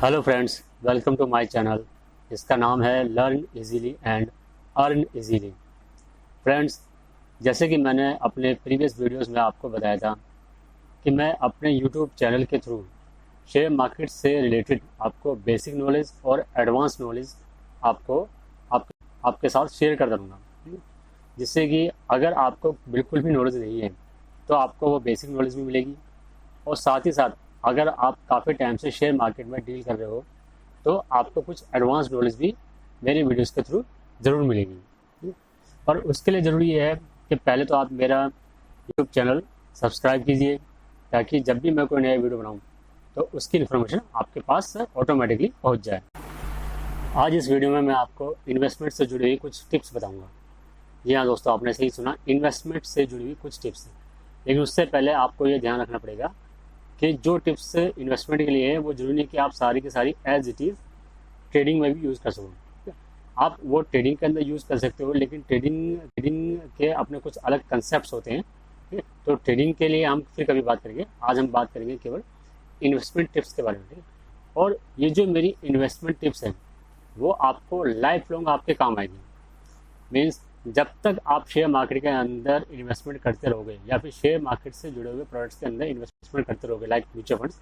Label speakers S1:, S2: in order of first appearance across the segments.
S1: Hello friends, welcome to my channel. इसका नाम है learn easily and earn easily. Friends, जैसे कि मैंने अपने प्रीवियस वीडियोस में आपको बताया था कि मैं अपने यूट्यूब चैनल के थ्रू शेयर मार्केट से रिलेटेड आपको बेसिक नॉलेज और एडवांस नॉलेज आपको आपके साथ शेयर कर दूँगा, जिससे कि अगर आपको बिल्कुल भी नॉलेज नहीं है तो आपको वो बेसिक नॉलेज भी मिलेगी। और साथ ही साथ अगर आप काफ़ी टाइम से शेयर मार्केट में डील कर रहे हो तो आपको कुछ एडवांस नॉलेज भी मेरी वीडियोस के थ्रू ज़रूर मिलेगी। और उसके लिए ज़रूरी है कि पहले तो आप मेरा यूट्यूब चैनल सब्सक्राइब कीजिए, ताकि जब भी मैं कोई नया वीडियो बनाऊं तो उसकी इन्फॉर्मेशन आपके पास ऑटोमेटिकली पहुंच जाए। आज इस वीडियो में मैं आपको इन्वेस्टमेंट से जुड़ी हुई कुछ टिप्स बताऊंगा। जी हाँ दोस्तों, आपने सही सुना, इन्वेस्टमेंट से जुड़ी हुई कुछ टिप्स। लेकिन उससे पहले आपको ये ध्यान रखना पड़ेगा कि जो टिप्स इन्वेस्टमेंट के लिए है वो जरूरी नहीं कि आप सारी की सारी एज इट इज़ ट्रेडिंग में भी यूज़ कर सको। आप वो ट्रेडिंग के अंदर यूज़ कर सकते हो, लेकिन ट्रेडिंग ट्रेडिंग के अपने कुछ अलग कंसेप्ट होते हैं। ठीक है, तो ट्रेडिंग के लिए हम फिर कभी बात करेंगे। आज हम बात करेंगे केवल इन्वेस्टमेंट टिप्स के बारे में। ठीक है, और ये जो मेरी इन्वेस्टमेंट टिप्स हैं वो आपको लाइफ लॉन्ग आपके काम आएगी। मीन्स जब तक आप शेयर मार्केट के अंदर इन्वेस्टमेंट करते रहोगे या फिर शेयर मार्केट से जुड़े हुए प्रोडक्ट्स के अंदर इन्वेस्टमेंट करते रहोगे लाइक म्यूचुअल फंड्स,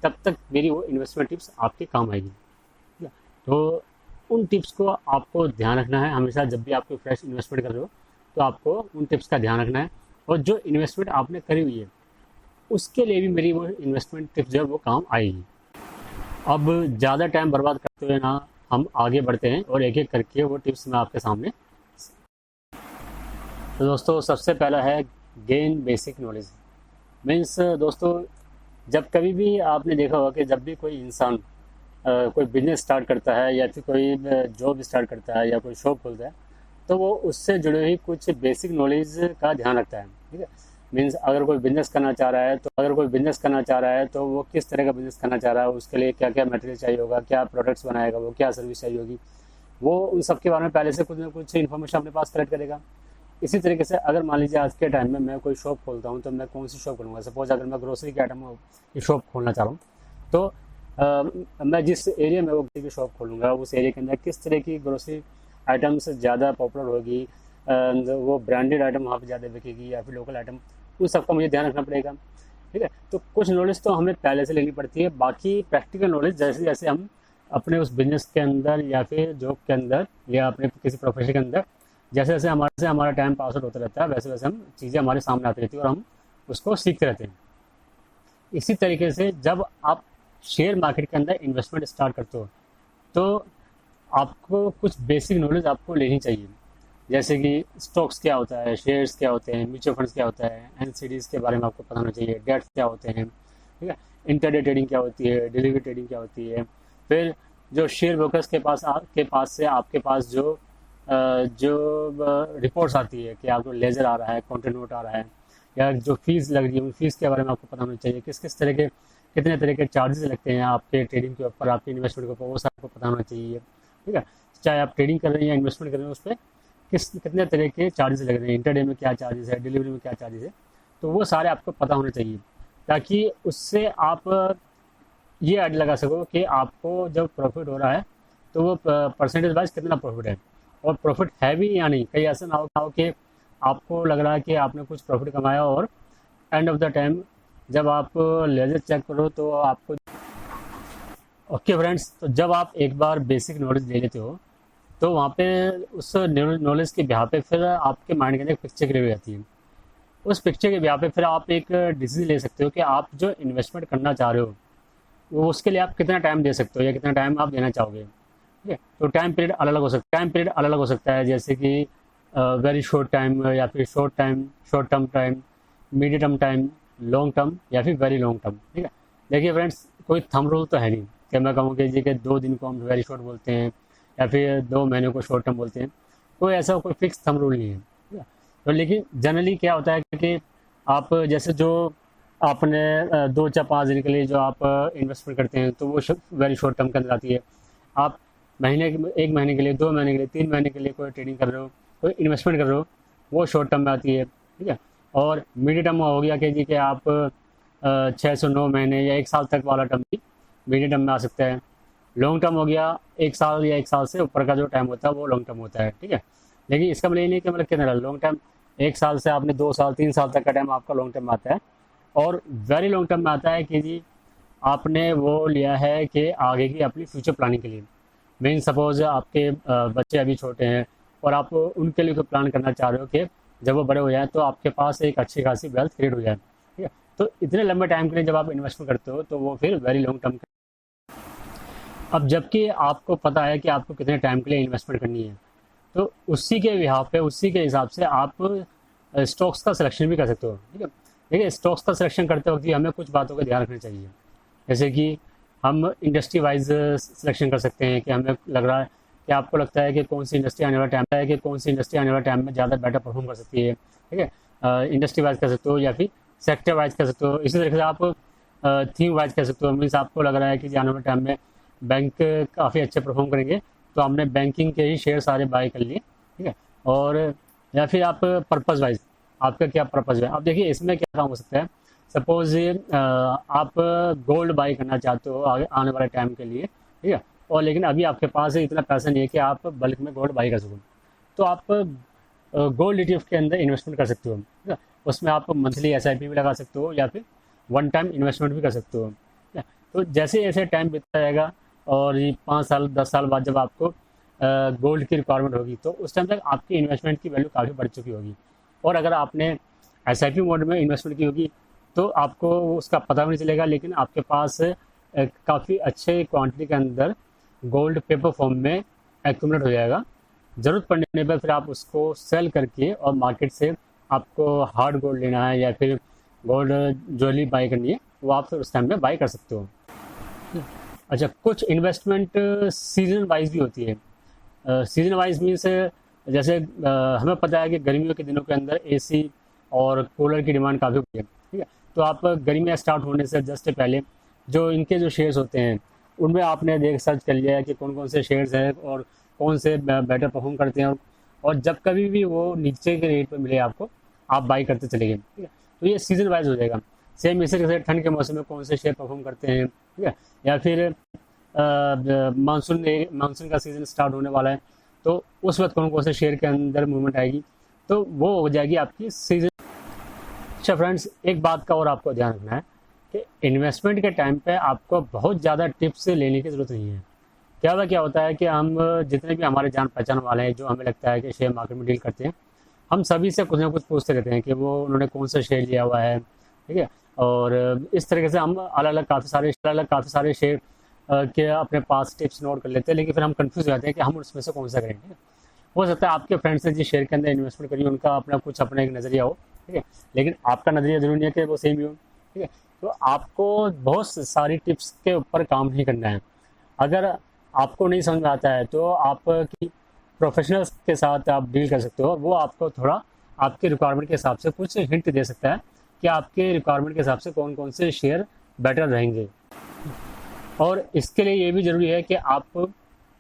S1: तब तक मेरी वो इन्वेस्टमेंट टिप्स आपके काम आएगी। ठीक है, तो उन टिप्स को आपको ध्यान रखना है हमेशा। जब भी आप कोई फ्रेश इन्वेस्टमेंट कर रहे हो तो आपको उन टिप्स का ध्यान रखना है, और जो इन्वेस्टमेंट आपने करी हुई है उसके लिए भी मेरी वो इन्वेस्टमेंट टिप्स जो है वो काम आएगी। अब ज़्यादा टाइम बर्बाद करते हुए ना हम आगे बढ़ते हैं और एक एक करके वो टिप्स मैं आपके सामने। तो दोस्तों, सबसे पहला है गेन बेसिक नॉलेज। मीन्स दोस्तों, जब कभी भी आपने देखा होगा कि जब भी कोई इंसान कोई बिजनेस स्टार्ट करता है या फिर कोई जॉब स्टार्ट करता है या कोई शॉप खोलता है, तो वो उससे जुड़ी हुई कुछ बेसिक नॉलेज का ध्यान रखता है। ठीक है, मीन्स अगर कोई बिजनेस करना चाह रहा है तो वो किस तरह का बिजनेस करना चाह रहा है, उसके लिए क्या क्या मटेरियल चाहिए होगा, क्या प्रोडक्ट्स बनाएगा, वो क्या सर्विस चाहिए होगी, वो उन सब के बारे में पहले से कुछ ना कुछ इन्फॉर्मेशन अपने पास कलेक्ट करेगा। इसी तरीके से अगर मान लीजिए आज के टाइम में मैं कोई शॉप खोलता हूँ तो मैं कौन सी शॉप खोलूँगा। सपोज अगर मैं ग्रोसरी के आइटम की शॉप खोलना चाह रहा हूँ तो मैं जिस एरिया में वो ग्रोसरी की शॉप खोलूँगा उस एरिया के अंदर किस तरह की ग्रोसरी आइटम्स ज़्यादा पॉपुलर होगी, वो ब्रांडेड आइटम वहाँ पर ज़्यादा बिकेगी या फिर लोकल आइटम, उन सबका मुझे ध्यान रखना पड़ेगा। ठीक है, तो कुछ नॉलेज तो हमें पहले से लेनी पड़ती है, बाकी प्रैक्टिकल नॉलेज जैसे जैसे हम अपने उस बिजनेस के अंदर या फिर जॉब के अंदर या अपने किसी प्रोफेशन के अंदर जैसे जैसे हमारा टाइम पास आउट होता रहता है, वैसे वैसे हम चीज़ें हमारे सामने आती रहती है और हम उसको सीखते रहते हैं। इसी तरीके से जब आप शेयर मार्केट के अंदर इन्वेस्टमेंट स्टार्ट करते हो तो आपको कुछ बेसिक नॉलेज आपको लेनी चाहिए। जैसे कि स्टॉक्स क्या होता है, शेयर्स क्या होते हैं, म्यूचुअल फंड्स क्या होता है, एनसीडीज के बारे में आपको पता होना चाहिए, डेट्स क्या होते हैं। ठीक है, इंटरडे ट्रेडिंग क्या होती है, डिलीवरी ट्रेडिंग क्या होती है। फिर जो शेयर ब्रोकर्स के पास से आपके पास जो रिपोर्ट्स आती है कि आपको लेजर आ रहा है, काउंटर नोट आ रहा है, या जो फीस लग रही है उन फीस के बारे में आपको पता होना चाहिए। किस तरह के कितने तरह के चार्जेस लगते हैं आपके ट्रेडिंग के ऊपर, आपके इन्वेस्टमेंट के ऊपर, वो सब आपको पता होना चाहिए। ठीक है, चाहे आप ट्रेडिंग कर रहे हैं या इन्वेस्टमेंट कर रहे हैं, उस पर कितने तरह के चार्जेस लग रहे हैं, इंटरडे में क्या चार्जेस है, डिलीवरी में क्या चार्जेस है, तो वो सारे आपको पता होने चाहिए, ताकि उससे आप ये आइडिया लगा सको कि आपको जब प्रॉफिट हो रहा है तो वो परसेंटेज वाइज कितना प्रॉफिट है, और प्रॉफिट है भी या नहीं। कहीं ऐसा ना हो कि आपको लग रहा है कि आपने कुछ प्रॉफिट कमाया और एंड ऑफ द टाइम जब आप लेजर चेक करो तो आपको। ओके फ्रेंड्स, तो जब आप एक बार बेसिक नॉलेज ले लेते हो तो वहाँ पे उस नॉलेज के ब्याह पे फिर आपके माइंड के अंदर एक पिक्चर क्रिएट हो जाती है। उस पिक्चर के ब्याह पे फिर आप एक डिसीजन ले सकते हो कि आप जो इन्वेस्टमेंट करना चाह रहे हो वो उसके लिए आप कितना टाइम दे सकते हो या कितना टाइम आप देना चाहोगे। ठीक है, तो टाइम पीरियड अलग अलग हो सकता है, जैसे कि वेरी शॉर्ट टाइम या फिर short term time, medium term time, long term या फिर वेरी लॉन्ग टर्म। ठीक है, देखिए फ्रेंड्स, कोई थंब रूल तो है नहीं कि मैं कहूँ कि जी कि 2 दिन को हम वेरी शॉर्ट बोलते हैं या फिर 2 महीने को शॉर्ट टर्म बोलते हैं। कोई ऐसा कोई फिक्स थंब रूल नहीं है। ठीक है, तो लेकिन जनरली क्या होता है कि आप जैसे जो आपने 2 या 5 दिन के लिए जो आप इन्वेस्टमेंट करते हैं तो वो वेरी शॉर्ट टर्म के अंदर आती है। आप 1 महीने के लिए, 2 महीने के लिए, 3 महीने के लिए कोई ट्रेडिंग कर रहे हो, कोई इन्वेस्टमेंट कर रहे हो, वो शॉर्ट टर्म में आती है। ठीक है, और मीडियम टर्म हो गया कि आप 6 से 9 महीने या 1 साल तक वाला टर्म भी मीडियम टर्म में आ सकता है। लॉन्ग टर्म हो गया 1 साल या 1 साल से ऊपर का जो टाइम होता है वो लॉन्ग टर्म होता है, ठीक है। लेकिन इसका मतलब ये नहीं कि मतलब कितना लॉन्ग टर्म 1 साल से आपने 2 साल 3 साल तक का टाइम आपका लॉन्ग टर्म आता है। और वेरी लॉन्ग टर्म में आता है कि जी आपने वो लिया है कि आगे की अपनी फ्यूचर प्लानिंग के लिए। मीन सपोज आपके बच्चे अभी छोटे हैं और आप उनके लिए कोई प्लान करना चाह रहे हो कि जब वो बड़े हो जाएं तो आपके पास एक अच्छी खासी वेल्थ क्रिएट हो जाए, ठीक है। तो इतने लंबे टाइम के लिए जब आप इन्वेस्टमेंट करते हो तो वो फिर वेरी लॉन्ग टर्म। अब जबकि आपको पता है कि आपको कितने टाइम के लिए इन्वेस्टमेंट करनी है, तो उसी के बिहाफ पे उसी के हिसाब से आप स्टॉक्स का सिलेक्शन भी कर सकते हो, ठीक है। देखिए स्टॉक्स का सिलेक्शन करते वक्त भी हमें कुछ बातों का ध्यान रखना चाहिए। जैसे कि हम इंडस्ट्री वाइज सिलेक्शन कर सकते हैं कि हमें लग रहा है कि आपको लगता है कि कौन सी इंडस्ट्री आने वाले टाइम है कि कौन सी इंडस्ट्री आने वाले टाइम में ज़्यादा बेटर परफॉर्म कर सकती है, ठीक है। इंडस्ट्री वाइज कर सकते हो या फिर सेक्टर वाइज कर सकते हो। इसी तरीके से आप थीम वाइज कर सकते हो। मीन्स आपको लग रहा है कि आने वाले टाइम में बैंक काफ़ी अच्छे परफॉर्म करेंगे तो हमने बैंकिंग के ही शेयर सारे बाय कर लिए, ठीक है। और या फिर आप पर्पज़ वाइज आपका क्या पर्पज़ है। अब देखिए इसमें क्या काम हो सकता है। सपोज आप गोल्ड बाई करना चाहते हो आगे आने वाले टाइम के लिए, ठीक है। और लेकिन अभी आपके पास इतना पैसा नहीं है कि आप बल्क में गोल्ड बाई कर सको, तो आप गोल्ड ETF के अंदर इन्वेस्टमेंट कर सकते हो, ठीक है। उसमें आप मंथली SIP भी लगा सकते हो या फिर वन टाइम इन्वेस्टमेंट भी कर सकते हो, ठीक है। तो जैसे जैसे टाइम बीतता जाएगा और ये 5 साल 10 साल बाद जब आपको गोल्ड की रिक्वायरमेंट होगी तो उस टाइम तक आपकी इन्वेस्टमेंट की वैल्यू काफ़ी बढ़ चुकी होगी। और अगर आपने SIP मोड में इन्वेस्टमेंट की होगी तो आपको उसका पता भी नहीं चलेगा, लेकिन आपके पास काफ़ी अच्छे क्वांटिटी के अंदर गोल्ड पेपर फॉर्म में एक्यूमुलेट हो जाएगा। ज़रूरत पड़ने पर फिर आप उसको सेल करके और मार्केट से आपको हार्ड गोल्ड लेना है या फिर गोल्ड ज्वेलरी बाई करनी है वो आप फिर उस टाइम में बाई कर सकते हो। अच्छा, कुछ इन्वेस्टमेंट सीजन वाइज भी होती है। सीजन वाइज मीन्स जैसे हमें पता है कि गर्मियों के दिनों के अंदर AC और कूलर की डिमांड काफ़ी होती है, ठीक है। तो आप गर्मियाँ स्टार्ट होने से जस्ट पहले जो इनके जो शेयर्स होते हैं उनमें आपने सर्च कर लिया है कि कौन कौन से शेयर्स हैं और कौन से बेटर परफॉर्म करते हैं, और जब कभी भी वो नीचे के रेट पर मिले आपको आप बाई करते चले गए, ठीक है। तो ये सीजन वाइज हो जाएगा। सेम इसी तरह से ठंड के मौसम में कौन से शेयर परफॉर्म करते हैं, ठीक है। या फिर मानसून का सीज़न स्टार्ट होने वाला है तो उस वक्त कौन कौन से शेयर के अंदर मूवमेंट आएगी, तो वो हो जाएगी आपकी सीजन। अच्छा फ्रेंड्स, एक बात का और आपको ध्यान रखना है कि इन्वेस्टमेंट के टाइम पे आपको बहुत ज़्यादा टिप्स लेने की ज़रूरत नहीं है। क्या होता है कि हम जितने भी हमारे जान पहचान वाले हैं जो हमें लगता है कि शेयर मार्केट में डील करते हैं, हम सभी से कुछ ना कुछ पूछते रहते हैं कि वो उन्होंने कौन सा शेयर लिया हुआ है, ठीक है। और इस तरीके से हम अलग अलग काफ़ी सारे शेयर के अपने पास टिप्स नोट कर लेते हैं, लेकिन फिर हम कंफ्यूज हो जाते हैं कि हम उसमें से कौन सा करें, ठीक है। हो सकता है आपके फ्रेंड्स ने जिस शेयर के अंदर इन्वेस्टमेंट करी उनका अपना एक नज़रिया हो, ठीक है। लेकिन आपका नज़रिया जरूरी नहीं है कि वो सेम ही हो, ठीक है। तो आपको बहुत सारी टिप्स के ऊपर काम नहीं करना है। अगर आपको नहीं समझ में आता है तो आपकी प्रोफेशनल्स के साथ आप डील कर सकते हो। वो आपको थोड़ा आपके रिक्वायरमेंट के हिसाब से कुछ हिंट दे सकता है कि आपके रिक्वायरमेंट के हिसाब से कौन कौन से शेयर बेटर रहेंगे। और इसके लिए ये भी ज़रूरी है कि आप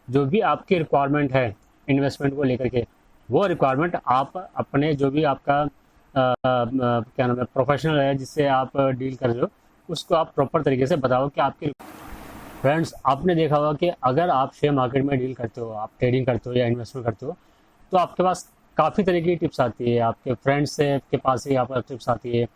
S1: जो भी आपकी रिक्वायरमेंट है इन्वेस्टमेंट को लेकर के, वो रिक्वायरमेंट आप अपने जो भी आपका क्या नाम है प्रोफेशनल है जिससे आप डील कर रहे हो उसको आप प्रॉपर तरीके से बताओ कि आपके। फ्रेंड्स, आपने देखा होगा कि अगर आप शेयर मार्केट में डील करते हो, आप ट्रेडिंग करते हो या इन्वेस्टमेंट करते हो, तो आपके पास काफ़ी तरीके की टिप्स आती है। आपके फ्रेंड्स से के पास ही आपको टिप्स आती है,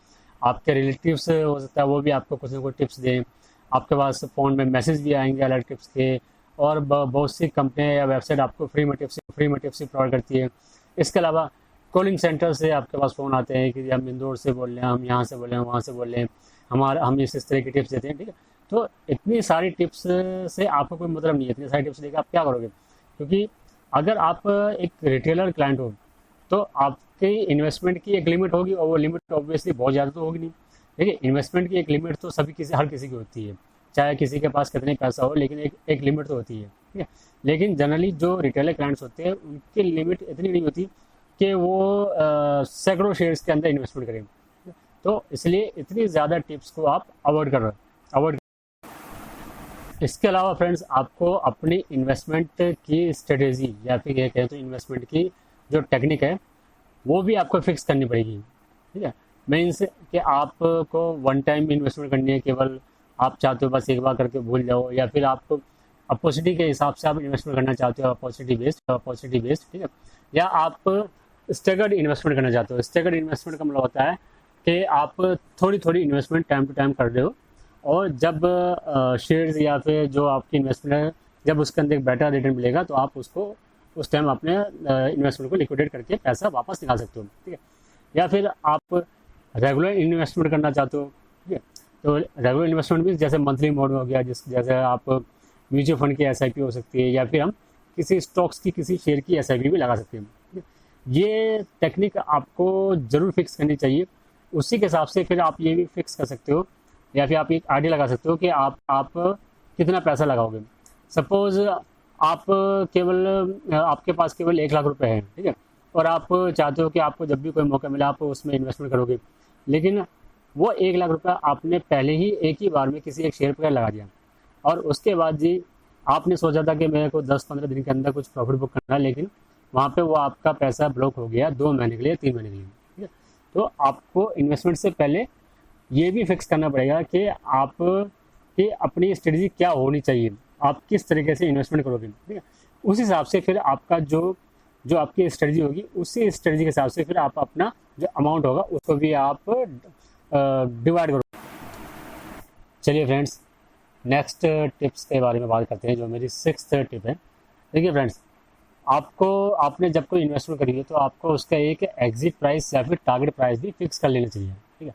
S1: आपके रिलेटिव्स हो सकता है वो भी आपको कुछ ना कुछ टिप्स दें, आपके पास फ़ोन में मैसेज भी आएंगे अलग टिप्स के, और बहुत सी कंपनियाँ या वेबसाइट आपको फ्री में टिप्स ही प्रोवाइड करती है। इसके अलावा कॉलिंग सेंटर से आपके पास फ़ोन आते हैं कि हम इंदौर से बोल रहे हैं, हम यहाँ से बोल रहे हैं, वहाँ से बोल रहे हैं, हम इस तरह की टिप्स देते हैं, ठीक है। तो इतनी सारी टिप्स से आपको कोई मतलब नहीं है। इतनी सारी टिप्स लेकर आप क्या करोगे, क्योंकि अगर आप एक रिटेलर क्लाइंट हो तो आपकी इन्वेस्टमेंट की एक लिमिट होगी, और वो लिमिट ऑब्वियसली बहुत ज़्यादा तो होगी नहीं। देखिए हर किसी की होती है, चाहे किसी के पास कितने पैसा हो, लेकिन एक लिमिट तो होती है, ठीक है। लेकिन जनरली जो रिटेलर क्लाइंट्स होते हैं उनकी लिमिट इतनी नहीं होती कि वो सैकड़ों शेयर्स के अंदर इन्वेस्टमेंट करें। तो इसलिए इतनी ज़्यादा टिप्स को आप अवॉइड। इसके अलावा फ्रेंड्स, आपको अपनी इन्वेस्टमेंट की स्ट्रेटेजी या फिर ये कहें तो इन्वेस्टमेंट की जो टेक्निक है वो भी आपको फिक्स करनी पड़ेगी, ठीक है। मीन्स कि आपको वन टाइम इन्वेस्टमेंट करनी है, केवल आप चाहते हो बस एक बार करके भूल जाओ, या फिर आप अपॉर्चुनिटी के हिसाब से आप इन्वेस्टमेंट करना चाहते हो, अपॉर्चुनिटी बेस्ड, ठीक है, या आप स्टेगर्ड इन्वेस्टमेंट करना चाहते हो। स्टेगर्ड इन्वेस्टमेंट का मतलब होता है कि आप थोड़ी थोड़ी इन्वेस्टमेंट टाइम टू टाइम कर रहे हो, और जब शेयर्स या फिर जो आपकी इन्वेस्टमेंट है, जब उसके अंदर एक बेटर रिटर्न मिलेगा तो आप उसको उस टाइम अपने इन्वेस्टमेंट को लिक्विडेट करके पैसा वापस निकाल सकते हो, ठीक है। या फिर आप रेगुलर इन्वेस्टमेंट करना चाहते हो, ठीक है, तो रेगुलर इन्वेस्टमेंट भी जैसे मंथली मोड में हो गया, जैसे आप म्यूचुअल फंड की एसआईपी हो सकती है, या फिर हम किसी स्टॉक्स की किसी शेयर की एसआईपी भी लगा सकते हैं, ठीक है। ये टेक्निक आपको ज़रूर फिक्स करनी चाहिए। उसी के हिसाब से फिर आप ये भी फिक्स कर सकते हो, या फिर आप एक आइडिया लगा सकते हो कि आप कितना पैसा लगाओगे। सपोज़ आप आपके पास केवल 1 लाख रुपए हैं, ठीक है, और आप चाहते हो कि आपको जब भी कोई मौका मिला आप उसमें इन्वेस्टमेंट करोगे, लेकिन वो 1 लाख रुपए आपने पहले ही एक ही बार में किसी एक शेयर पर लगा दिया, और उसके बाद जी आपने सोचा था कि मेरे को 10-15 दिन के अंदर कुछ प्रॉफिट बुक करना है, लेकिन वहाँ पे वो आपका पैसा ब्लॉक हो गया 2 महीने के लिए, 3 महीने के लिए, ठीक है। तो आपको इन्वेस्टमेंट से पहले ये भी फिक्स करना पड़ेगा कि आप की अपनी स्ट्रेटजी क्या होनी चाहिए, आप किस तरीके से इन्वेस्टमेंट करोगे, ठीक है। उस हिसाब से फिर आपका जो आपकी स्ट्रेटजी होगी, उसी स्ट्रेटजी के हिसाब से फिर आप अपना जो अमाउंट होगा उसको भी आप डिवाइड करो। चलिए फ्रेंड्स, नेक्स्ट टिप्स के बारे में बात करते हैं, जो मेरी 6th टिप है। देखिए फ्रेंड्स, आपने जब कोई इन्वेस्टमेंट करी है तो आपको उसका एक एग्जिट प्राइस या फिर टारगेट प्राइस भी फिक्स कर लेना चाहिए, ठीक है।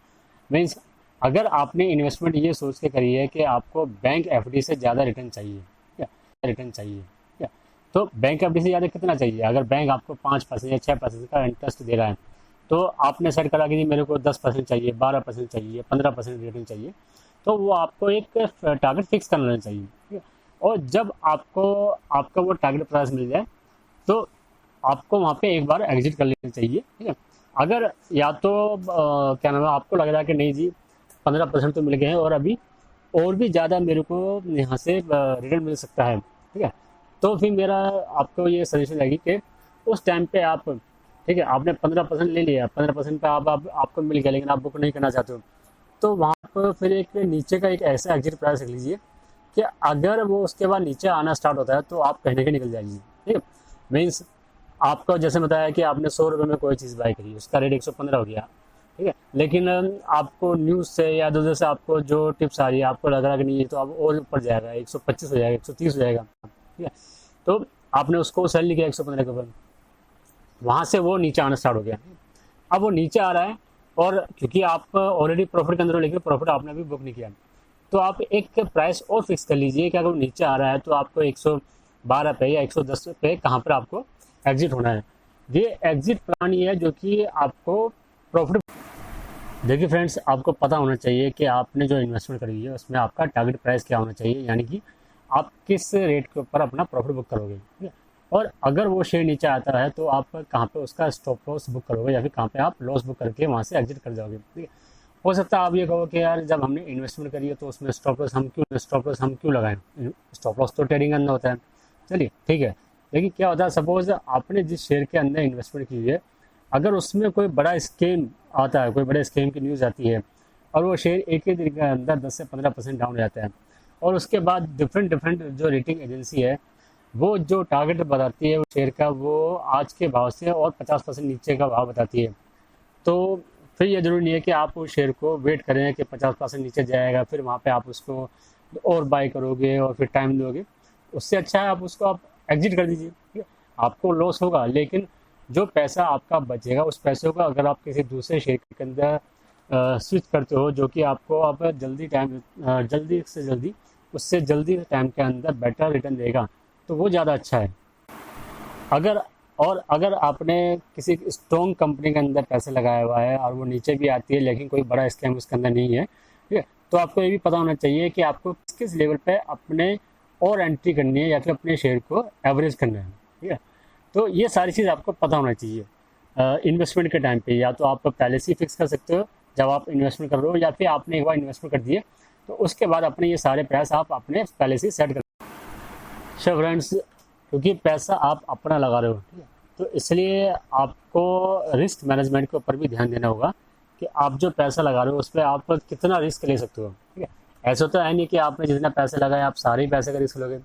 S1: मीन्स अगर आपने इन्वेस्टमेंट ये सोच के करी है कि आपको बैंक एफडी से ज़्यादा रिटर्न चाहिए, ठीक है, ठीक है, तो बैंक एफडी से ज़्यादा कितना चाहिए? अगर बैंक आपको 5% या 6% का इंटरेस्ट दे रहा है, तो आपने सेट करा कि जी मेरे को 10% चाहिए, 12% चाहिए, 15% रिटर्न चाहिए, तो वो आपको एक टारगेट फिक्स कर लेना चाहिए, ठीक है। और जब आपका वो टारगेट प्राइस मिल जाए तो आपको वहाँ पे एक बार एग्जिट कर लेना चाहिए, ठीक है। अगर या तो क्या नाम है, आपको लग रहा है कि नहीं जी 15% तो मिल गए हैं और अभी और भी ज़्यादा मेरे को यहाँ से रिटर्न मिल सकता है, ठीक है, तो फिर मेरा आपको ये सजेशन रहेगी कि उस टाइम पे आप, ठीक है, आपने 15% ले लिया, 15% पे आपको मिल गया, लेकिन आप बुक नहीं करना चाहते हो, तो वहाँ पर फिर एक नीचे का एक ऐसा एग्जिट प्राइस रख लीजिए कि अगर वो उसके बाद नीचे आना स्टार्ट होता है तो आप कहीं ना कहीं निकल जाइए, ठीक है। मीन्स आपको जैसे बताया कि आपने 100 रुपये में कोई चीज़ बाई करी, उसका रेट 115 हो गया, ठीक है, लेकिन आपको न्यूज़ से या दूसरे से आपको जो टिप्स आ रही है, आपको लग रहा है कि नहीं ये तो अब और ऊपर जाएगा, 125 हो जाएगा, 130 हो जाएगा, ठीक है, तो आपने उसको सेल लिया 115 के ऊपर, वहाँ से वो नीचे आना स्टार्ट हो गया। अब वो नीचे आ रहा है, और क्योंकि आप ऑलरेडी प्रॉफिट के अंदर हो, लेकिन प्रॉफिट आपने अभी बुक नहीं किया, तो आप एक प्राइस और फिक्स कर लीजिए कि अगर वो नीचे आ रहा है तो आपको 112 पे या 110 पे कहाँ पर आपको एग्जिट होना है। ये एग्जिट प्लान ये है जो कि आपको प्रॉफिट। देखिए फ्रेंड्स, आपको पता होना चाहिए कि आपने जो इन्वेस्टमेंट करी है उसमें आपका टारगेट प्राइस क्या होना चाहिए, यानी कि आप किस रेट के ऊपर अपना प्रॉफिट बुक करोगे, ठीक है। और अगर वो शेयर नीचे आता है तो आप कहाँ पे उसका स्टॉप लॉस बुक करोगे, या फिर कहाँ पे आप लॉस बुक करके वहाँ से एग्जिट कर जाओगे, ठीक है। हो सकता है आप ये कहो कि यार जब हमने इन्वेस्टमेंट करी है तो उसमें स्टॉप लॉस हम क्यों लगाएं, स्टॉप लॉस तो ट्रेडिंग के अंदर होता है। चलिए ठीक है, लेकिन क्या होता है, सपोज आपने जिस शेयर के अंदर इन्वेस्टमेंट की है, अगर उसमें कोई बड़ा स्कीम आता है, कोई बड़े स्कीम की न्यूज़ आती है, और वो शेयर एक ही दिन के अंदर 10 से 15% डाउन हो जाता है, और उसके बाद डिफरेंट जो रेटिंग एजेंसी है वो जो टारगेट बताती है वो शेयर का, वो आज के भाव से और 50% नीचे का भाव बताती है, तो फिर ये ज़रूरी नहीं है कि आप उस शेयर को वेट करें कि 50% नीचे जाएगा फिर वहाँ पे आप उसको और बाई करोगे और फिर टाइम दोगे। उससे अच्छा है आप एग्जिट कर दीजिए, ठीक है। आपको लॉस होगा, लेकिन जो पैसा आपका बचेगा उस पैसे को अगर आप किसी दूसरे शेयर के अंदर स्विच करते हो, जो कि आपको अब उससे जल्दी टाइम के अंदर बेटर रिटर्न देगा, तो वो ज़्यादा अच्छा है। अगर आपने किसी स्ट्रॉन्ग कंपनी के अंदर पैसे लगाया हुआ है और वो नीचे भी आती है लेकिन कोई बड़ा स्कैम उसके अंदर नहीं है, ठीक है, तो आपको ये भी पता होना चाहिए कि आपको किस लेवल पे अपने और एंट्री करनी है या फिर अपने शेयर को एवरेज करना है, ठीक है। तो ये सारी चीज़ आपको पता होना चाहिए इन्वेस्टमेंट के टाइम पे। या तो आप पहले से ही फिक्स कर सकते हो जब आप इन्वेस्टमेंट कर रहे हो, या फिर आपने एक बार इन्वेस्टमेंट कर दिए तो उसके बाद अपने ये सारे पैसे आप अपने पहले से ही सेट कर। अच्छा फ्रेंड्स, क्योंकि पैसा आप अपना लगा रहे हो, ठीक है, तो इसलिए आपको रिस्क मैनेजमेंट के ऊपर भी ध्यान देना होगा कि आप जो पैसा लगा रहे हो उस पर आप कितना रिस्क ले सकते हो, ठीक है। ऐसा तो है नहीं कि आपने जितना पैसा लगाया आप सारे ही पैसे का रिस्क लोगे,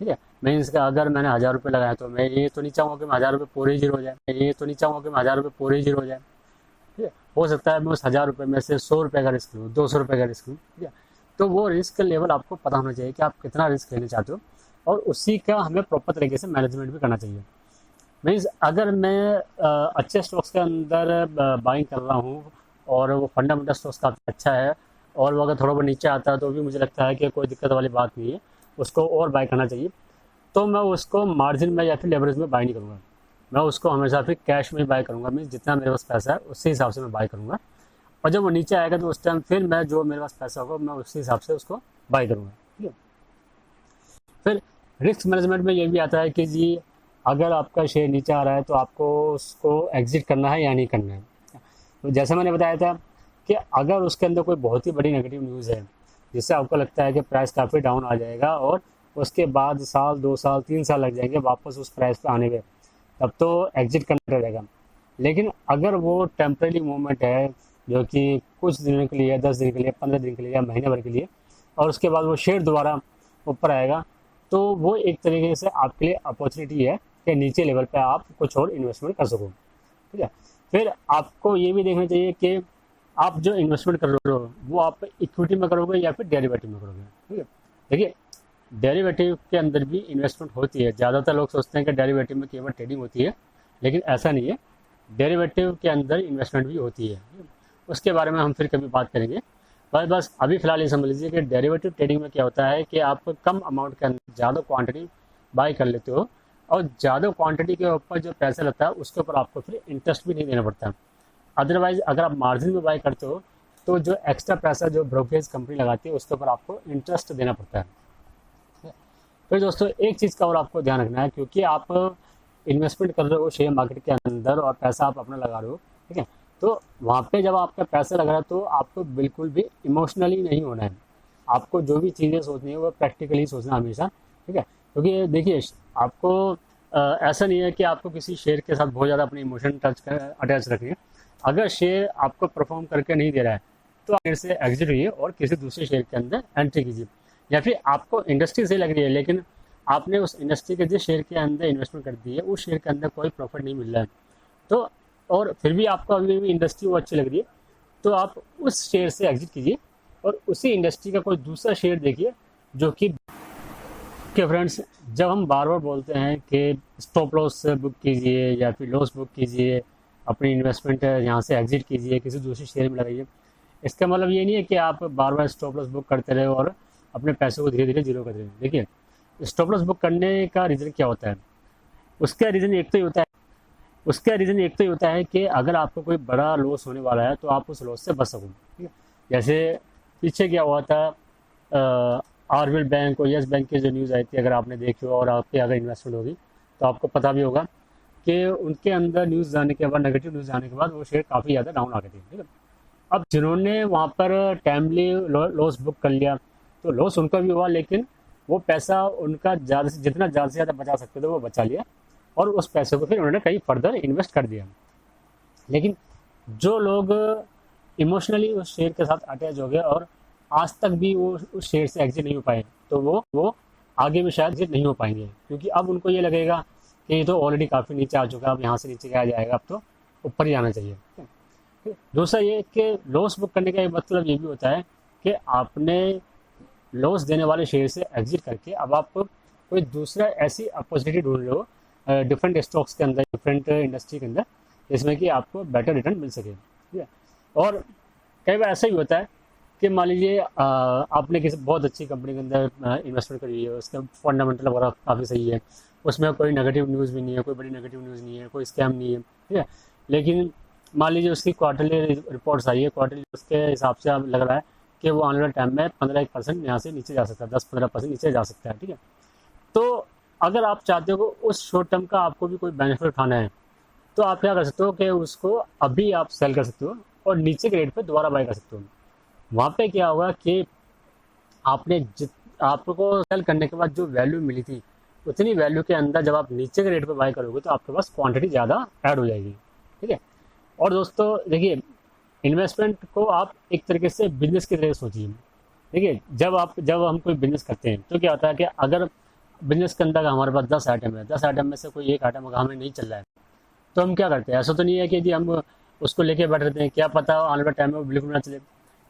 S1: ठीक है। मीन्स का अगर मैंने 1000 रुपये लगाया तो मैं ये तो नहीं चाहूँगा कि मैं 1000 रुपये पूरे ही जीरो हो जाए, मैं ये तो नहीं चाहूँगा कि मैं 1000 रुपये पूरे ही जीरो हो जाए। ठीक है, हो सकता है मैं उस 1000 रुपये में से 100 रुपये का रिस्क लूँ, 200 रुपये का रिस्क लूँ। ठीक है, तो वो रिस्क लेवल आपको पता होना चाहिए कि आप कितना रिस्क लेना चाहते हो, और उसी का हमें प्रॉपर तरीके से मैनेजमेंट भी करना चाहिए। मीन्स अगर मैं अच्छे स्टॉक्स के अंदर बाइंग कर रहा हूँ और वो फंडामेंटल स्टॉक्स काफ़ी अच्छा है, और वो अगर थोड़ा बहुत नीचे आता है तो भी मुझे लगता है कि कोई दिक्कत वाली बात नहीं है, उसको और बाय करना चाहिए, तो मैं उसको मार्जिन में या फिर लेवरेज में बाय नहीं करूँगा। मैं उसको हमेशा फिर कैश में बाय करूँगा। मीन्स जितना मेरे पास पैसा है उसी हिसाब से मैं बाय करूँगा, और जब वो नीचे आएगा तो उस टाइम फिर मैं जो मेरे पास पैसा होगा मैं उसी हिसाब से उसको बाय करूँगा। ठीक है, फिर रिस्क मैनेजमेंट में ये भी आता है कि जी अगर आपका शेयर नीचे आ रहा है तो आपको उसको एग्जिट करना है या नहीं करना है। तो जैसा मैंने बताया था कि अगर उसके अंदर कोई बहुत ही बड़ी नेगेटिव न्यूज़ है जिससे आपको लगता है कि प्राइस काफ़ी डाउन आ जाएगा और उसके बाद साल 2 साल 3 साल लग जाएंगे वापस उस प्राइस पे आने में, तब तो एग्जिट करना रहेगा। लेकिन अगर वो टेम्परेरी मूवमेंट है जो कि कुछ दिनों के लिए, 10 दिन के लिए, 15 दिन के लिए या महीने भर के लिए, और उसके बाद वो शेयर दोबारा ऊपर आएगा, तो वो एक तरीके से आपके लिए अपॉर्चुनिटी है कि नीचे लेवल पे आप कुछ और इन्वेस्टमेंट कर सको। ठीक है, फिर आपको ये भी देखना चाहिए कि आप जो इन्वेस्टमेंट कर रहे हो वो आप इक्विटी में करोगे या फिर डेरिवेटिव में करोगे। ठीक है, देखिए डेरिवेटिव के अंदर भी इन्वेस्टमेंट होती है। ज़्यादातर लोग सोचते हैं कि डेरिवेटिव में केवल ट्रेडिंग होती है, लेकिन ऐसा नहीं है, डेरिवेटिव के अंदर इन्वेस्टमेंट भी होती है। उसके बारे में हम फिर कभी बात करेंगे। बस अभी फ़िलहाल ये समझ लीजिए कि डेरिवेटिव ट्रेडिंग में क्या होता है कि आप कम अमाउंट के अंदर ज़्यादा क्वांटिटी बाई कर लेते हो, और ज़्यादा क्वांटिटी के ऊपर जो पैसा लगता है उसके ऊपर आपको फिर इंटरेस्ट भी नहीं देना पड़ता। अदरवाइज़ अगर आप मार्जिन में बाई करते हो तो जो एक्स्ट्रा पैसा जो ब्रोकरेज कंपनी लगाती है उसके ऊपर आपको इंटरेस्ट देना पड़ता है। फिर दोस्तों एक चीज़ का और आपको ध्यान रखना है, क्योंकि आप इन्वेस्टमेंट कर रहे हो शेयर मार्केट के अंदर और पैसा आप अपना लगा रहे हो, ठीक है, तो वहाँ पे जब आपका पैसा लग रहा है तो आपको बिल्कुल भी इमोशनली नहीं होना है। आपको जो भी चीज़ें सोचनी है वो प्रैक्टिकली सोचना हमेशा। ठीक है, क्योंकि देखिए आपको ऐसा नहीं है कि आपको किसी शेयर के साथ बहुत ज़्यादा अपने इमोशन अटैच रखनी है। अगर शेयर आपको परफॉर्म करके नहीं दे रहा है तो आप शेयर से एग्जिट हुई और किसी दूसरे शेयर के अंदर एंट्री कीजिए। या फिर आपको इंडस्ट्री सही लग रही है लेकिन आपने उस इंडस्ट्री के जिस शेयर के अंदर इन्वेस्टमेंट कर दी है उस शेयर के अंदर कोई प्रॉफिट नहीं मिल रहा है, तो और फिर भी आपको अभी भी इंडस्ट्री वो अच्छी लग रही है, तो आप उस शेयर से एग्जिट कीजिए और उसी इंडस्ट्री का कोई दूसरा शेयर देखिए जो कि फ्रेंड्स, जब हम बार बार बोलते हैं कि स्टॉप लॉस बुक कीजिए या फिर लॉस बुक कीजिए, अपनी इन्वेस्टमेंट यहाँ से एग्जिट कीजिए, किसी दूसरे शेयर में लगाइए, इसका मतलब ये नहीं है कि आप बार बार स्टॉप लॉस बुक करते रहे और अपने पैसों को धीरे धीरे जीरो कर रहे हैं। देखिए स्टॉप लॉस बुक करने का रीज़न क्या होता है, उसका रीज़न एक तो ही होता है कि अगर आपको कोई बड़ा लॉस होने वाला है तो आप उस लॉस से बच सको। ठीक है, जैसे पीछे क्या हुआ था, आरबीएल बैंक और यस बैंक की जो न्यूज़ आई थी, अगर आपने देखी हो और आपकी अगर इन्वेस्टमेंट होगी तो आपको पता भी होगा कि उनके अंदर न्यूज़ आने के बाद, नेगेटिव न्यूज़ आने के बाद वो शेयर काफ़ी ज़्यादा डाउन आ गए थे। ठीक है, अब जिन्होंने वहाँ पर टाइमली लॉस बुक कर लिया तो लॉस उनका भी हुआ, लेकिन वो पैसा उनका ज़्यादा से ज़्यादा बचा सकते थे वो बचा लिया और उस पैसे को फिर उन्होंने कहीं फर्दर इन्वेस्ट कर दिया। लेकिन जो लोग इमोशनली उस शेयर के साथ अटैच हो गए और आज तक भी वो उस शेयर से एग्जिट नहीं हो पाए, तो वो आगे भी शायद एग्जिट नहीं हो पाएंगे, क्योंकि अब उनको ये लगेगा कि ये तो ऑलरेडी काफ़ी नीचे आ चुका है, अब यहाँ से नीचे क्या जाएगा, अब तो ऊपर ही आना चाहिए। दूसरा ये कि लॉस बुक करने का मतलब ये भी होता है कि आपने लॉस देने वाले शेयर से एग्जिट करके अब आप कोई दूसरा ऐसी अपॉर्चुनिटी ढूंढ रहे हो डिफरेंट स्टॉक्स के अंदर, डिफरेंट इंडस्ट्री के अंदर, जिसमें कि आपको बेटर रिटर्न मिल सके। ठीक है, और कई बार ऐसा ही होता है कि मान लीजिए आपने किसी बहुत अच्छी कंपनी के अंदर इन्वेस्टमेंट करी है, उसका फंडामेंटल वगैरह काफ़ी सही है, उसमें कोई नेगेटिव न्यूज़ भी नहीं है, कोई बड़ी नेगेटिव न्यूज़ नहीं है, कोई स्कैम नहीं है। ठीक है, लेकिन मान लीजिए उसकी क्वार्टरली रिपोर्ट्स आई है, क्वार्टरली उसके हिसाब से अब लग रहा है कि वो आने वाले टाइम में 15% यहाँ से नीचे जा सकता है, 10-15% नीचे जा सकता है। ठीक है, तो अगर आप चाहते हो कि उस शॉर्ट टर्म का आपको भी कोई बेनिफिट उठाना है तो आप क्या कर सकते हो कि उसको अभी आप सेल कर सकते हो और नीचे के रेट पे दोबारा बाय कर सकते हो। वहाँ पे क्या होगा कि आपको सेल करने के बाद जो वैल्यू मिली थी उतनी वैल्यू के अंदर जब आप नीचे के रेट पे बाय करोगे तो आपके पास क्वांटिटी ज़्यादा ऐड हो जाएगी। ठीक है, और दोस्तों देखिए इन्वेस्टमेंट को आप एक तरीके से बिजनेस की तरह सोचिए। देखिए जब हम कोई बिजनेस करते हैं तो क्या होता है कि अगर बिजनेस के अंदर हमारे पास 10 आइटम है, 10 आइटम में से कोई एक आइटम अगर हमें नहीं चल रहा है तो हम क्या करते हैं, ऐसा तो नहीं है कि जी हम उसको लेके बैठ रहते हैं, क्या पता आने वाले टाइम में वो बिल्कुल ना चले।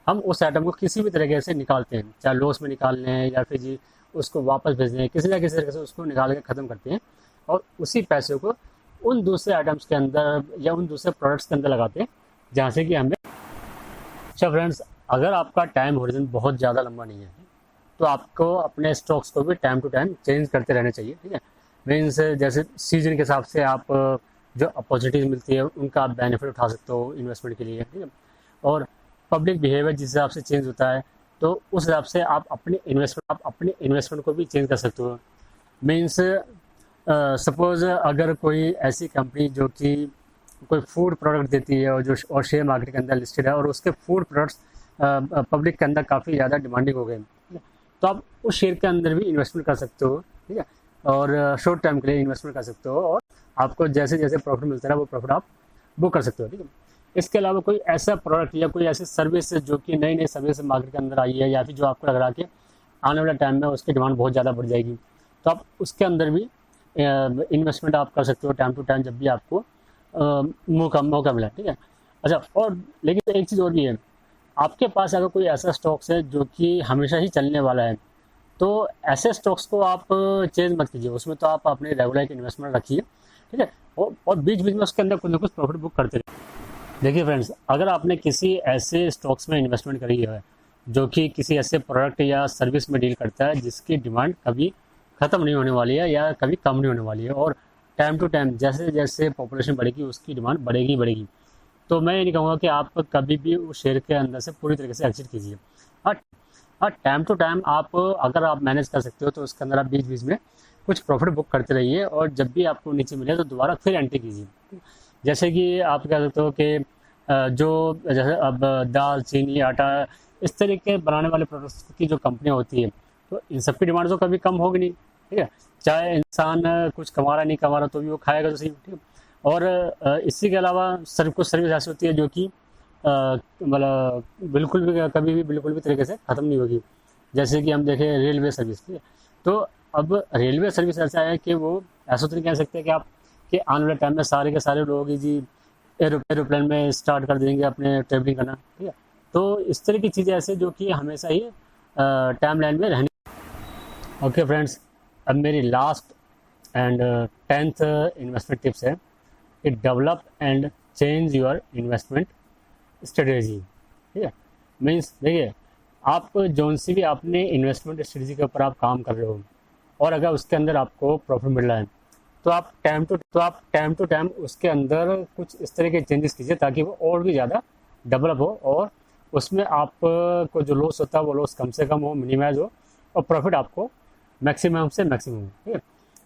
S1: हम उस आइटम को किसी भी तरीके से निकालते हैं, चाहे लॉस में निकाल लें या फिर जी उसको वापस भेज दें, किसी ना किसी तरीके से उसको निकाल के ख़त्म करते हैं और उसी पैसे को उन दूसरे आइटम्स के अंदर या उन दूसरे प्रोडक्ट्स के अंदर लगाते हैं जहाँ से कि हमें। अच्छा फ्रेंड्स, अगर आपका टाइम होरिजन बहुत ज़्यादा लंबा नहीं है तो आपको अपने स्टॉक्स को भी टाइम टू टाइम चेंज करते रहना चाहिए, ठीक है। मीन्स जैसे सीजन के हिसाब से आप जो अपॉर्चुनिटीज़ मिलती है उनका आप बेनिफिट उठा सकते हो इन्वेस्टमेंट के लिए, ठीक है। और पब्लिक बिहेवियर जिस हिसाब से चेंज होता है तो उस हिसाब से आप अपने इन्वेस्टमेंट को भी चेंज कर सकते हो। मीन्स सपोज़ अगर कोई ऐसी कंपनी जो कि कोई फूड प्रोडक्ट देती है और शेयर मार्केट के अंदर लिस्टेड है और उसके फूड प्रोडक्ट्स पब्लिक के अंदर काफ़ी ज़्यादा डिमांडिंग हो गए, ठीक है, तो आप उस शेयर के अंदर भी इन्वेस्टमेंट कर सकते हो, ठीक है। और शॉर्ट टर्म के लिए इन्वेस्टमेंट कर सकते हो और आपको जैसे जैसे प्रॉफिट मिलता है वो प्रॉफिट आप बुक कर सकते हो, ठीक है। इसके अलावा कोई ऐसा प्रोडक्ट या कोई ऐसी सर्विस जो कि नई नई सर्विस मार्केट के अंदर आई है या फिर जो आपको लग रहा है कि आने वाले टाइम में उसकी डिमांड बहुत ज़्यादा बढ़ जाएगी, तो आप उसके अंदर भी इन्वेस्टमेंट आप कर सकते हो टाइम टू टाइम जब भी आपको मौका मिला, ठीक है। अच्छा, और लेकिन एक चीज़ और भी है, आपके पास अगर कोई ऐसा स्टॉक्स है जो कि हमेशा ही चलने वाला है तो ऐसे स्टॉक्स को आप चेंज मत कीजिए, उसमें तो आप अपने रेगुलर एक इन्वेस्टमेंट रखिए, ठीक है। और बीच बीच में उसके अंदर कुछ ना कुछ प्रॉफिट बुक करते रहिए। देखिए फ्रेंड्स, अगर आपने किसी ऐसे स्टॉक्स में इन्वेस्टमेंट करी है जो कि किसी ऐसे प्रोडक्ट या सर्विस में डील करता है जिसकी डिमांड कभी ख़त्म नहीं होने वाली है या कभी कम नहीं होने वाली है और टाइम टू टाइम जैसे जैसे पॉपुलेशन बढ़ेगी उसकी डिमांड बढ़ेगी, तो मैं ये नहीं कहूँगा कि आप कभी भी उस शेयर के अंदर से पूरी तरीके से एग्जिट कीजिए। हाँ, टाइम टू टाइम आप अगर आप मैनेज कर सकते हो तो उसके अंदर आप बीच बीच में कुछ प्रॉफिट बुक करते रहिए और जब भी आपको नीचे मिले तो दोबारा फिर एंट्री कीजिए। जैसे कि आप कह सकते हो कि जो जैसे अब दाल, चीनी, आटा इस तरीके बनाने वाले प्रोडक्ट्स की जो कंपनियाँ होती है तो इन सब की डिमांड तो कभी कम होगी नहीं, ठीक है। चाहे इंसान कुछ कमा रहा नहीं कमा रहा तो भी वो खाएगा तो सही, ठीक है। और इसी के अलावा कुछ सर्विस ऐसी होती है जो कि मतलब बिल्कुल भी कभी भी बिल्कुल भी तरीके से ख़त्म नहीं होगी। जैसे कि हम देखें रेलवे सर्विस, ठीक है। तो अब रेलवे सर्विस ऐसा है कि वो ऐसा तो नहीं कह सकते कि आप कि आने वाले टाइम में सारे के सारे लोग ही जी एरोप्लेन में स्टार्ट कर देंगे अपने ट्रेवलिंग करना, ठीक है। तो इस तरह की चीज़ें ऐसे जो कि हमेशा ही टाइम लाइन में रहनी। ओके फ्रेंड्स, अब मेरी last and 10th investment tips है कि develop and change your investment strategy, ठीक है। मीन्स देखिए, आप जौन सी भी अपने इन्वेस्टमेंट स्ट्रेटेजी के ऊपर आप काम कर रहे हो और अगर उसके अंदर आपको प्रॉफिट मिल रहा है तो आप टाइम टू टाइम उसके अंदर कुछ इस तरह के चेंजेस कीजिए ताकि वो और भी ज़्यादा डेवलप हो और उसमें आप को जो लॉस होता है वो लॉस कम से कम हो, मिनिमाइज हो और प्रॉफिट आपको मैक्सिमम से मैक्सिमम हो, ठीक है।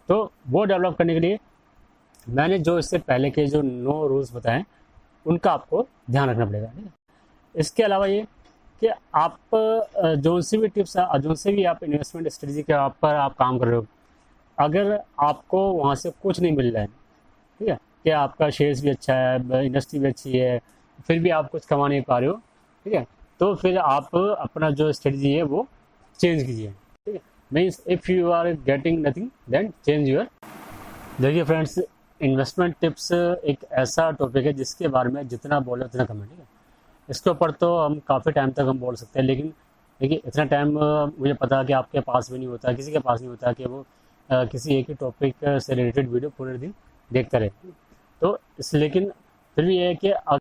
S1: तो वो डेवलप करने के लिए मैंने जो इससे पहले के जो 9 रूल्स बताएं उनका आपको ध्यान रखना पड़ेगा, ठीक है। इसके अलावा ये कि आप जो सी भी टिप्स जो से भी आप इन्वेस्टमेंट स्ट्रेटजी के ऊपर आप काम कर रहे हो, अगर आपको वहाँ से कुछ नहीं मिल रहा है, ठीक है, कि आपका शेयर्स भी अच्छा है, इंडस्ट्री भी अच्छी है, फिर भी आप कुछ कमा नहीं पा रहे हो, ठीक है, तो फिर आप अपना जो स्ट्रेटजी है वो चेंज कीजिए, ठीक है। Means if you are getting nothing then change your. देखिए फ्रेंड्स, इन्वेस्टमेंट टिप्स एक ऐसा टॉपिक है जिसके बारे में जितना बोले उतना कम है, ठीक है। इसके ऊपर तो हम काफ़ी टाइम तक हम बोल सकते हैं, लेकिन देखिए इतना टाइम मुझे पता है कि आपके पास भी नहीं होता, किसी के पास नहीं होता कि वो किसी एक ही टॉपिक से रिलेटेड वीडियो पूरे दिन देखता रहे। तो इस लेकिन फिर भी ये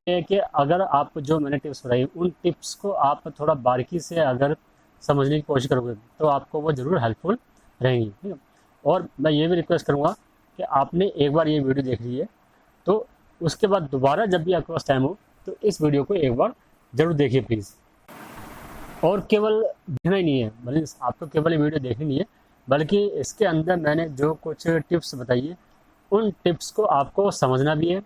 S1: है कि अगर आप जो मैंने टिप्स बताई उन टिप्स को आप थोड़ा बारीकी से अगर समझने की कोशिश करोगे तो आपको वो ज़रूर हेल्पफुल रहेंगी, ठीक है। और मैं ये भी रिक्वेस्ट करूँगा कि आपने एक बार ये वीडियो देख ली है तो उसके बाद दोबारा जब भी आपके पास टाइम हो तो इस वीडियो को एक बार ज़रूर देखिए प्लीज़। और केवल देखना ही नहीं है, मतलब आपको केवल ये वीडियो देखनी नहीं है, बल्कि इसके अंदर मैंने जो कुछ टिप्स बताई है उन टिप्स को आपको समझना भी है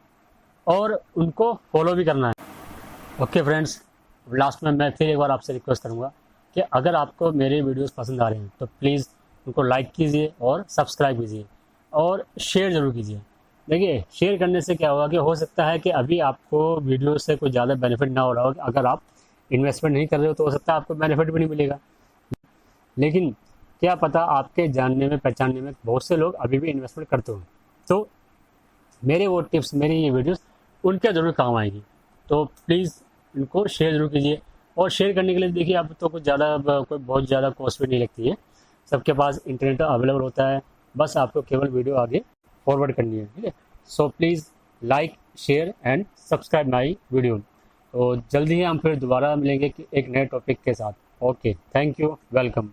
S1: और उनको फॉलो भी करना है। ओके फ्रेंड्स, लास्ट में मैं फिर एक बार आपसे रिक्वेस्ट करूँगा कि अगर आपको मेरे वीडियोस पसंद आ रहे हैं तो प्लीज़ उनको लाइक कीजिए और सब्सक्राइब कीजिए और शेयर ज़रूर कीजिए। देखिए, शेयर करने से क्या होगा कि हो सकता है कि अभी आपको वीडियो से कोई ज़्यादा बेनिफिट ना हो रहा हो, अगर आप इन्वेस्टमेंट नहीं कर रहे हो तो हो सकता है आपको बेनिफिट भी नहीं मिलेगा, लेकिन क्या पता आपके जानने में पहचानने में बहुत से लोग अभी भी इन्वेस्टमेंट करते हो। तो मेरे वो टिप्स, मेरी ये वीडियोस उनके ज़रूर काम आएगी। तो प्लीज़ इनको शेयर ज़रूर कीजिए। और शेयर करने के लिए देखिए अब तो कुछ ज़्यादा कोई बहुत ज़्यादा कॉस्ट भी नहीं लगती है, सबके पास इंटरनेट अवेलेबल होता है, बस आपको केवल वीडियो आगे फॉरवर्ड करनी है, ठीक है। So please like, share and subscribe my video. तो जल्दी ही हम फिर दोबारा मिलेंगे कि एक नए टॉपिक के साथ। Okay, thank you, welcome.